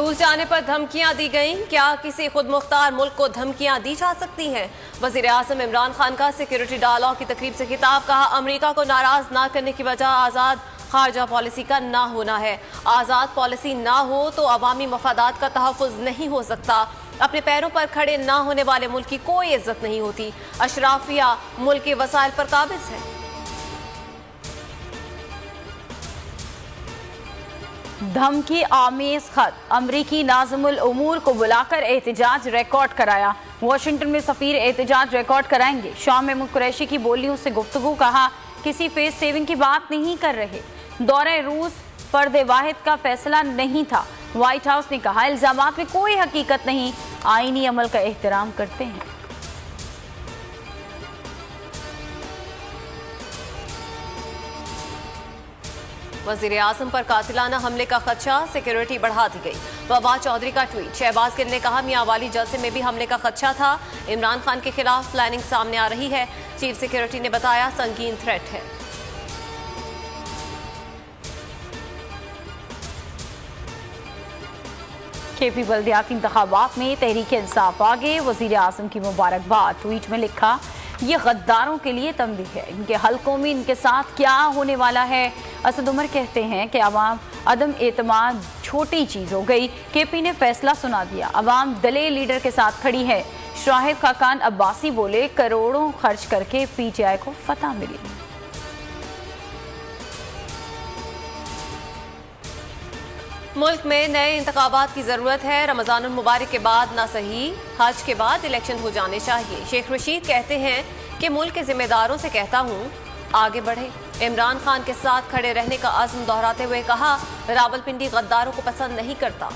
रूस जाने पर धमकियां दी गईं। क्या किसी खुद मुख्तार मुल्क को धमकियां दी जा सकती हैं? वजीर आज़म इमरान खान का सिक्योरिटी डायलॉग की तकरीब से खिताब। कहा, अमेरिका को नाराज ना करने की वजह आज़ाद खारजा पॉलिसी का ना होना है। आज़ाद पॉलिसी ना हो तो अवामी मफादात का तहफ़्फ़ुज़ नहीं हो सकता। अपने पैरों पर खड़े ना होने वाले मुल्क की कोई इज्जत नहीं होती। अशराफिया मुल्क के वसाइल पर काबिज है। धमकी आमेज खत, अमरीकी नाज़िमुल उमूर को बुलाकर एहतजाज रिकॉर्ड कराया। वाशिंगटन में सफीर एहतजाज रिकॉर्ड कराएंगे। शाम में कुरैशी की बोलियों से गुफ्तगू। कहा, किसी फेस सेविंग की बात नहीं कर रहे। दौरे रूस फर्द वाहिद का फैसला नहीं था। व्हाइट हाउस ने कहा, इल्जामात में कोई हकीकत नहीं, आईनी अमल का एहतराम करते हैं। वज़ीर आज़म पर कातिलाना हमले का खदशा, सिक्योरिटी बढ़ा दी गई। वबा चौधरी का ट्वीट। शहबाज गिल ने कहा, मियां वाली जलसे में भी हमले का खदशा था। इमरान खान के खिलाफ प्लानिंग सामने आ रही है। चीफ सिक्योरिटी ने बताया, संगीन थ्रेट है। केपी बल्दियाती इंतखाबात में तहरीक इंसाफ आगे, वज़ीर आज़म की मुबारकबाद। ट्वीट में लिखा, ये गद्दारों के लिए तंबीह है, इनके हलकों में इनके साथ क्या होने वाला है। असद उमर कहते हैं कि अवाम अदम एतमाद छोटी चीज़ हो गई। केपी ने फैसला सुना दिया, अवाम दलेर लीडर के साथ खड़ी है। शाहिद खाकान अब्बासी बोले, करोड़ों खर्च करके पीटीआई को फतह मिली। मुल्क में नए इंतखाबात की जरूरत है। रमजानुल मुबारक के बाद ना सही, हज के बाद इलेक्शन हो जाने चाहिए। शेख रशीद कहते हैं कि मुल्क के जिम्मेदारों से कहता हूँ, आगे बढ़े। इमरान खान के साथ खड़े रहने का अज़्म दोहराते हुए कहा, रावलपिंडी गद्दारों को पसंद नहीं करता।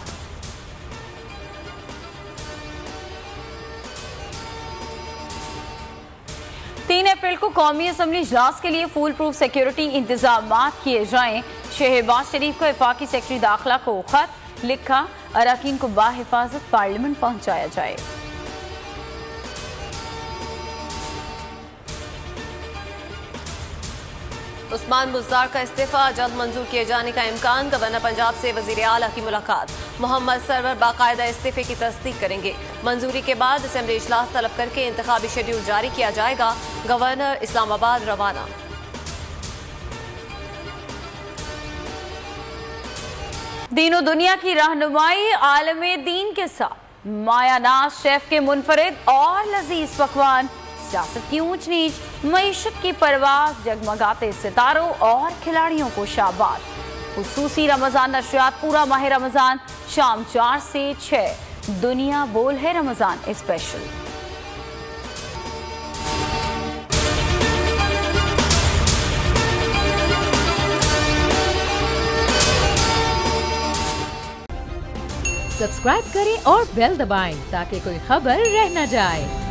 3 अप्रैल को कौमी असम्बली इजलास के लिए फुल प्रूफ सिक्योरिटी इंतजाम किए जाएं। शहबाज शरीफ को वफाकी सेक्रेटरी दाखिला को खत लिखा, अरकान को बाहिफाजत पार्लियामेंट पहुंचाया जाए। उस्मान बुज़दार का इस्तीफा जल्द मंजूर किए जाने का इम्कान। गवर्नर पंजाब से वज़ीर आला की मुलाकात। मोहम्मद सरवर बाकायदा इस्तीफे की तस्दीक करेंगे। मंजूरी के बाद असेंबली इजलास तलब करके इंतखाबी शेड्यूल जारी किया जाएगा। गवर्नर इस्लामाबाद रवाना। दीनो दुनिया की रहनुमाई आलमे दीन के साथ मायानाज शेफ के मुनफरिद और लजीज पकवान, सियासत की ऊंच नीच, मईशत की परवाह, जगमगाते सितारों और खिलाड़ियों को शाबाश। खुसूसी रमजान नशरियात पूरा माह रमजान शाम 4 से 6। दुनिया बोल है रमजान स्पेशल। सब्सक्राइब करें और बेल दबाएं ताकि कोई खबर रह न जाए।